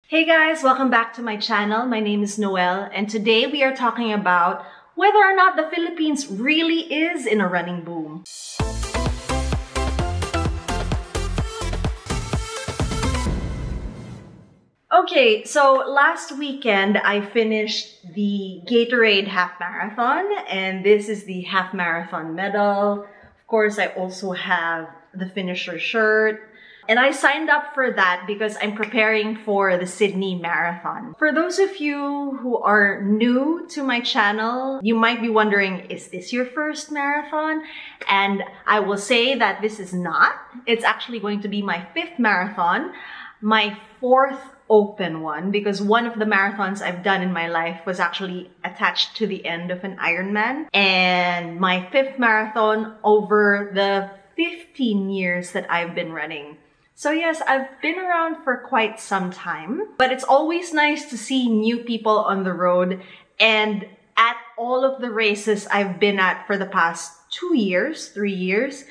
Hey guys, welcome back to my channel. My name is Noelle, and today we are talking about whether or not the Philippines really is in a running boom. Okay, so last weekend I finished the Gatorade half marathon, and this is the half marathon medal. Of course, I also have the finisher shirt. And I signed up for that because I'm preparing for the Sydney Marathon. For those of you who are new to my channel, you might be wondering, is this your first marathon? And I will say that this is not. It's actually going to be my 5th marathon, my 4th open one, because one of the marathons I've done in my life was actually attached to the end of an Ironman. And my 5th marathon over the 15 years that I've been running. So yes, I've been around for quite some time, but it's always nice to see new people on the road. And at all of the races I've been at for the past 2 years, 3 years,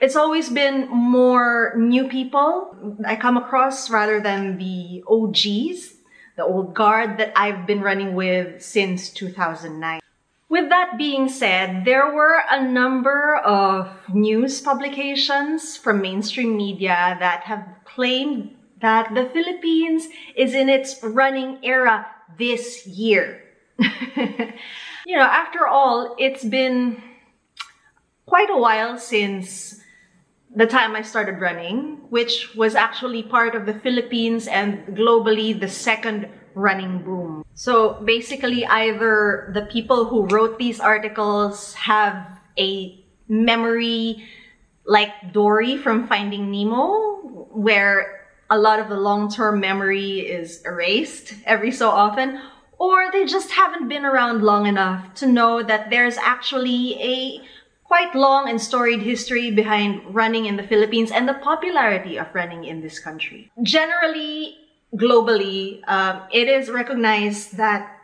it's always been more new people I come across rather than the OGs, the old guard that I've been running with since 2009. With that being said, there were a number of news publications from mainstream media that have claimed that the Philippines is in its running era this year. After all, it's been quite a while since the time I started running, which was actually part of the Philippines and globally the second running boom. So basically, either the people who wrote these articles have a memory like Dory from Finding Nemo, where a lot of the long-term memory is erased every so often, or they just haven't been around long enough to know that there's actually a quite long and storied history behind running in the Philippines and the popularity of running in this country. Generally, globally, it is recognized that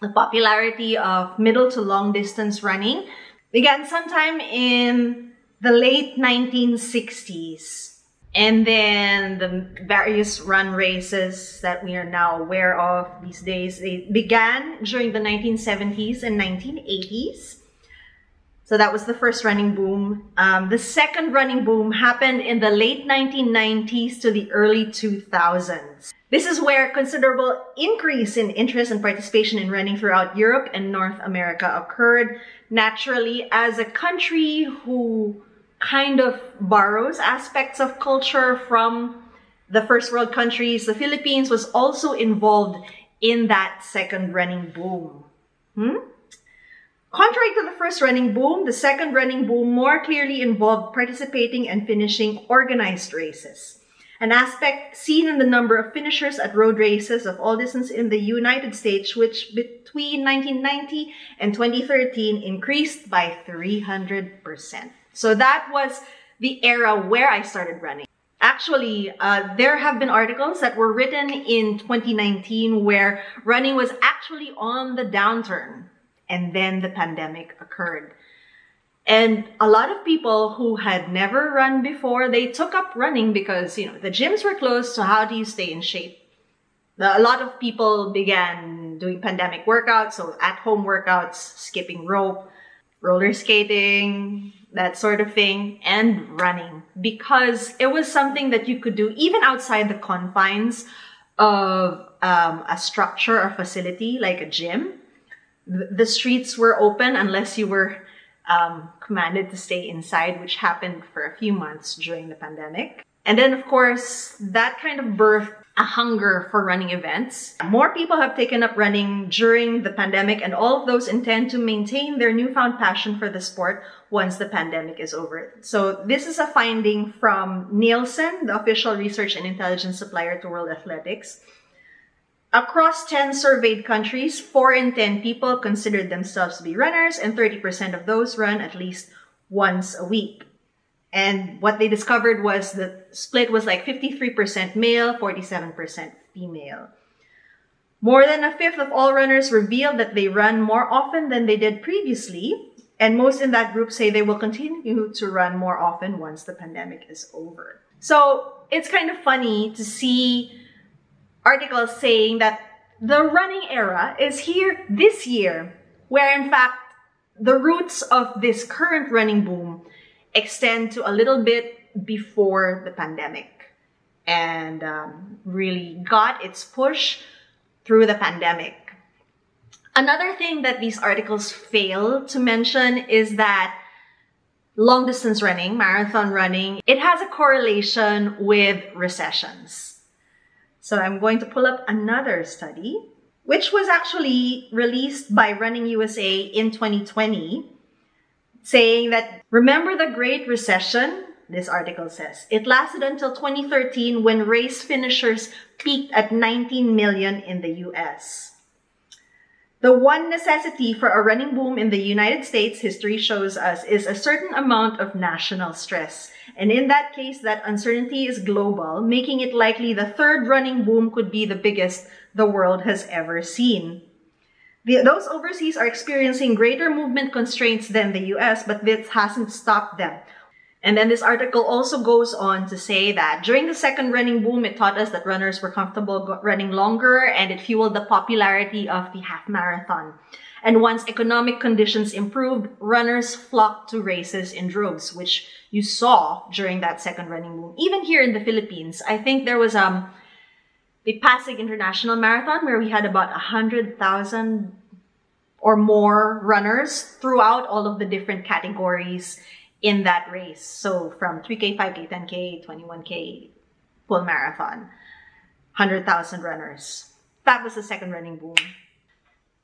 the popularity of middle to long distance running began sometime in the late 1960s. And then the various run races that we are now aware of these days, they began during the 1970s and 1980s. So that was the first running boom. The second running boom happened in the late 1990s to the early 2000s. This is where considerable increase in interest and participation in running throughout Europe and North America occurred. Naturally, as a country who kind of borrows aspects of culture from the first world countries, the Philippines was also involved in that second running boom. Contrary to the first running boom, the second running boom more clearly involved participating and finishing organized races. An aspect seen in the number of finishers at road races of all distances in the United States, which between 1990 and 2013 increased by 300%. So that was the era where I started running. Actually, there have been articles that were written in 2019 where running was actually on the downturn. And then the pandemic occurred. And a lot of people who had never run before, they took up running because, the gyms were closed, so how do you stay in shape? A lot of people began doing pandemic workouts, so at-home workouts, skipping rope, roller skating, that sort of thing, and running. Because it was something that you could do even outside the confines of a structure or facility like a gym. The streets were open unless you were commanded to stay inside, which happened for a few months during the pandemic. And then, of course, that kind of birthed a hunger for running events. More people have taken up running during the pandemic, and all of those intend to maintain their newfound passion for the sport once the pandemic is over. So this is a finding from Nielsen, the official research and intelligence supplier to World Athletics. Across 10 surveyed countries, 4 in 10 people considered themselves to be runners, and 30% of those run at least once a week. And what they discovered was the split was like 53% male, 47% female. More than a fifth of all runners revealed that they run more often than they did previously, and most in that group say they will continue to run more often once the pandemic is over. So it's kind of funny to see articles saying that the running era is here this year, where in fact, the roots of this current running boom extend to a little bit before the pandemic and really got its push through the pandemic. Another thing that these articles fail to mention is that long distance running, marathon running, it has a correlation with recessions. So I'm going to pull up another study, which was actually released by Running USA in 2020, saying that, remember the Great Recession? This article says, it lasted until 2013 when race finishers peaked at 19 million in the US. The one necessity for a running boom in the United States, history shows us, is a certain amount of national stress. And in that case, that uncertainty is global, making it likely the third running boom could be the biggest the world has ever seen. Those overseas are experiencing greater movement constraints than the US, but this hasn't stopped them. And then this article also goes on to say that during the second running boom, it taught us that runners were comfortable running longer, and it fueled the popularity of the half marathon. And once economic conditions improved, runners flocked to races in droves, which you saw during that second running boom. Even here in the Philippines, I think there was the Pasig International Marathon where we had about 100,000 or more runners throughout all of the different categories in that race. So from 3K, 5K, 10K, 21K, full marathon, 100,000 runners. That was the second running boom.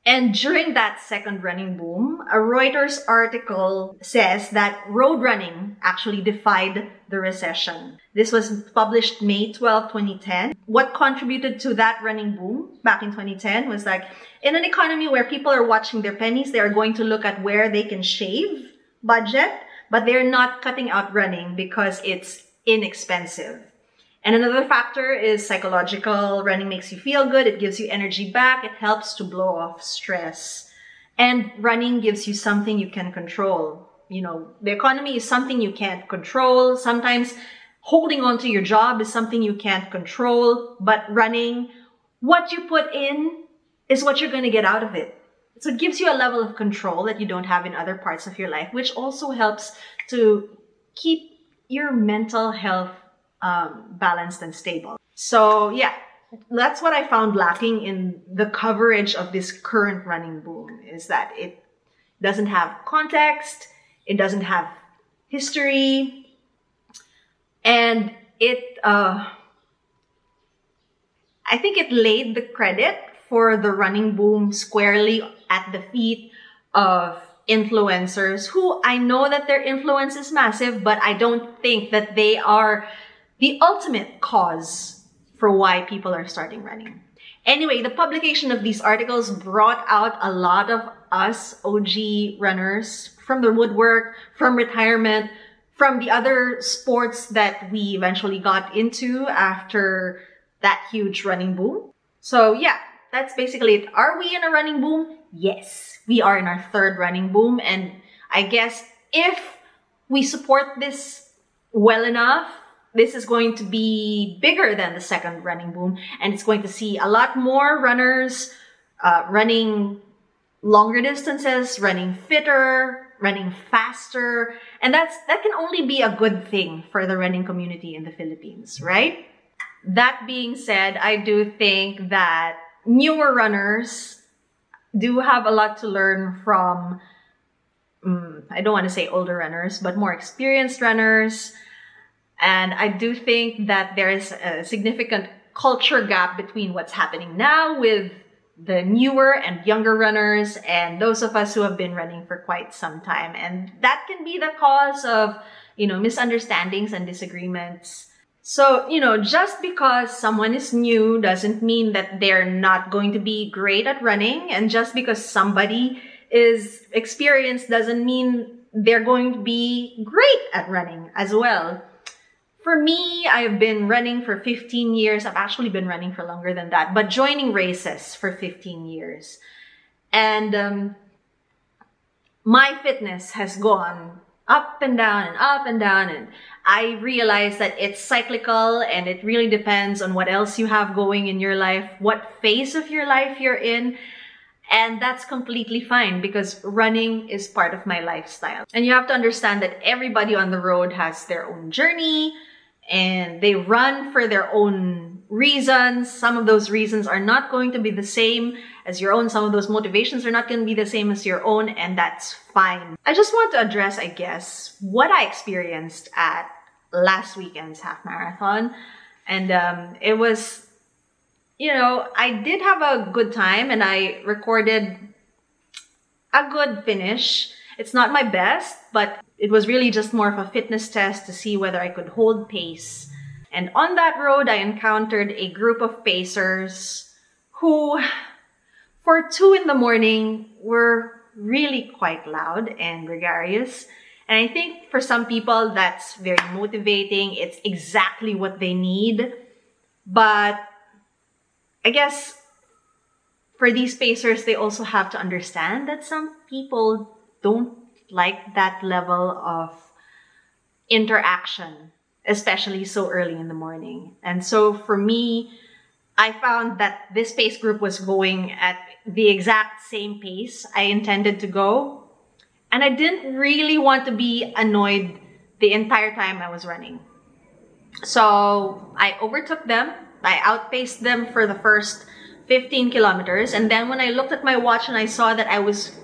And during that second running boom, a Reuters article says that road running actually defied the recession. This was published May 12, 2010. What contributed to that running boom back in 2010 was like, in an economy where people are watching their pennies, they are going to look at where they can shave budget, but they're not cutting out running because it's inexpensive. And another factor is psychological. Running makes you feel good. It gives you energy back. It helps to blow off stress. And running gives you something you can control. You know, the economy is something you can't control. Sometimes holding on to your job is something you can't control. But running, what you put in is what you're going to get out of it. So it gives you a level of control that you don't have in other parts of your life, which also helps to keep your mental health balanced and stable. So yeah, that's what I found lacking in the coverage of this current running boom, is that it doesn't have context, it doesn't have history, and I think it laid the credit for the running boom squarely at the feet of influencers who, I know that their influence is massive, but I don't think that they are the ultimate cause for why people are starting running. Anyway, the publication of these articles brought out a lot of us OG runners from the woodwork, from retirement, from the other sports that we eventually got into after that huge running boom. So yeah, that's basically it. Are we in a running boom? Yes, we are in our third running boom. And I guess if we support this well enough, this is going to be bigger than the second running boom. And it's going to see a lot more runners running longer distances, running fitter, running faster. And that can only be a good thing for the running community in the Philippines, right? That being said, I do think that newer runners do have a lot to learn from, I don't want to say older runners, but more experienced runners. And I do think that there is a significant culture gap between what's happening now with the newer and younger runners and those of us who have been running for quite some time. And that can be the cause of, misunderstandings and disagreements. So, just because someone is new doesn't mean that they're not going to be great at running. And just because somebody is experienced doesn't mean they're going to be great at running as well. For me, I've been running for 15 years. I've actually been running for longer than that, but joining races for 15 years. And my fitness has gone up and down and up and down. And I realized that it's cyclical and it really depends on what else you have going in your life, what phase of your life you're in. And that's completely fine because running is part of my lifestyle. And you have to understand that everybody on the road has their own journey and they run for their own reasons. Some of those reasons are not going to be the same as your own. Some of those motivations are not going to be the same as your own, and that's fine. I just want to address, I guess, what I experienced at last weekend's half marathon. And it was, you know, I did have a good time and I recorded a good finish. It's not my best, but it was really just more of a fitness test to see whether I could hold pace. And on that road, I encountered a group of pacers who, for 2 in the morning, were really quite loud and gregarious. And I think for some people, that's very motivating. It's exactly what they need. But I guess for these pacers, they also have to understand that some people don't like that level of interaction, especially so early in the morning. And so for me, I found that this pace group was going at the exact same pace I intended to go. And I didn't really want to be annoyed the entire time I was running. So I overtook them. I outpaced them for the first 15 kilometers. And then when I looked at my watch and I saw that I was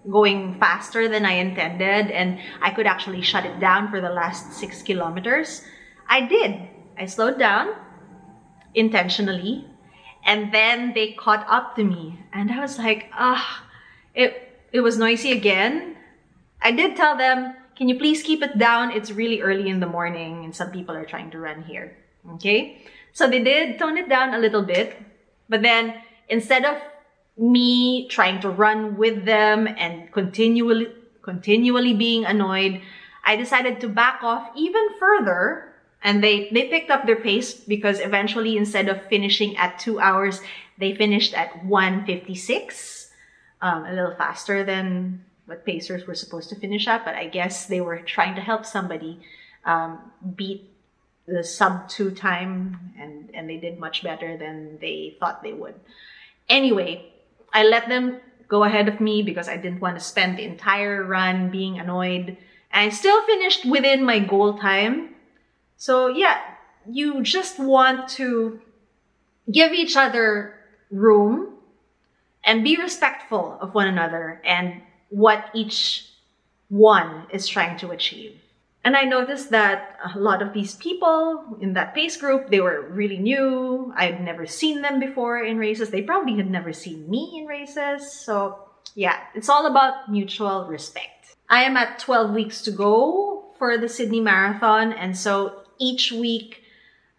going faster than I intended and I could actually shut it down for the last 6 kilometers, I did. I slowed down intentionally, and then they caught up to me. And I was like, it was noisy again. I did tell them, can you please keep it down? It's really early in the morning and some people are trying to run here. Okay? So they did tone it down a little bit. But then instead of me trying to run with them and continually being annoyed, I decided to back off even further. And they picked up their pace because eventually, instead of finishing at 2 hours, they finished at 1:56, a little faster than what pacers were supposed to finish at. But I guess they were trying to help somebody beat the sub-2 time, and they did much better than they thought they would. Anyway, I let them go ahead of me because I didn't want to spend the entire run being annoyed. And I still finished within my goal time. So yeah, you just want to give each other room and be respectful of one another and what each one is trying to achieve. And I noticed that a lot of these people in that pace group, they were really new. I'd never seen them before in races. They probably had never seen me in races. So yeah, it's all about mutual respect. I am at 12 weeks to go for the Sydney Marathon. And so each week,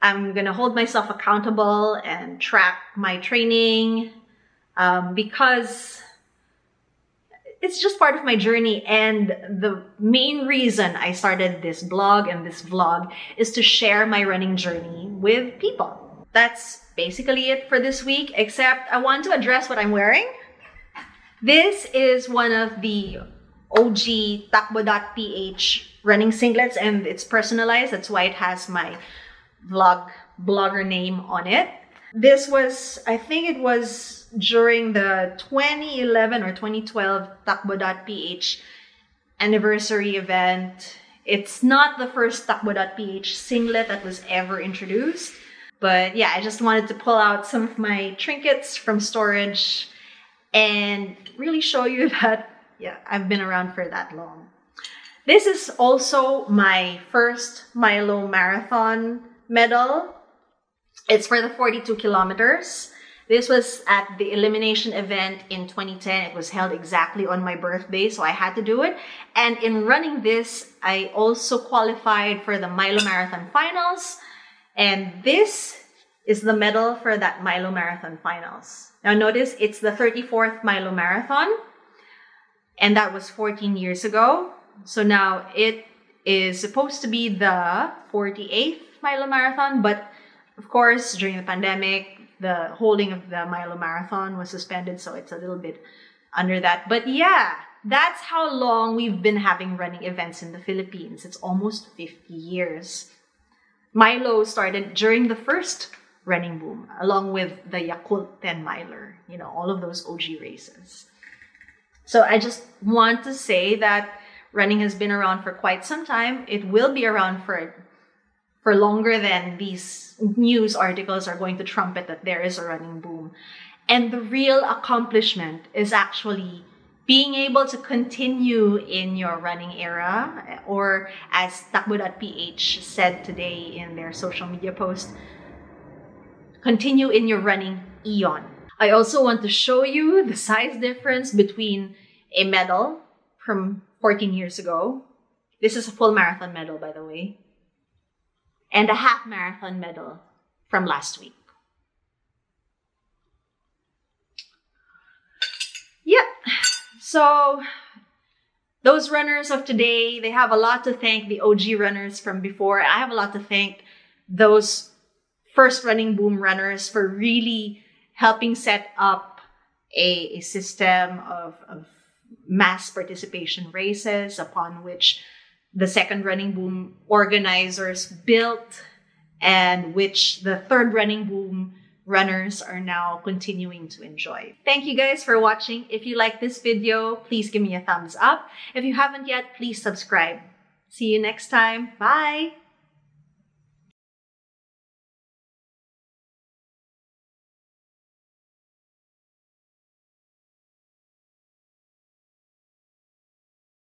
I'm going to hold myself accountable and track my training because it's just part of my journey. And the main reason I started this blog and this vlog is to share my running journey with people. That's basically it for this week, except I want to address what I'm wearing. This is one of the OG Takbo.ph running singlets, and it's personalized. That's why it has my blogger name on it. This was, I think it was during the 2011 or 2012 Takbo.ph anniversary event. It's not the first Takbo.ph singlet that was ever introduced. But yeah, I just wanted to pull out some of my trinkets from storage and really show you that, yeah, I've been around for that long. This is also my first Milo Marathon medal. It's for the 42 kilometers. This was at the elimination event in 2010. It was held exactly on my birthday, so I had to do it. And in running this, I also qualified for the Milo Marathon Finals. And this is the medal for that Milo Marathon Finals. Now notice, it's the 34th Milo Marathon. And that was 14 years ago. So now it is supposed to be the 48th Milo Marathon. But of course, during the pandemic, the holding of the Milo Marathon was suspended. So it's a little bit under that. But yeah, that's how long we've been having running events in the Philippines. It's almost 50 years. Milo started during the first running boom, along with the Yakult 10 miler, all of those OG races. So I just want to say that running has been around for quite some time. It will be around for longer than these news articles are going to trumpet that there is a running boom. And the real accomplishment is actually being able to continue in your running era, or as Takbo.ph said today in their social media post, continue in your running eon. I also want to show you the size difference between a medal from 14 years ago. This is a full marathon medal, by the way, and a half marathon medal from last week. Yep. So those runners of today, they have a lot to thank the OG runners from before. I have a lot to thank those first running boom runners for really helping set up a system of mass participation races upon which the second running boom organizers built, and which the third running boom runners are now continuing to enjoy. Thank you guys for watching. If you like this video, please give me a thumbs up. If you haven't yet, please subscribe. See you next time. Bye!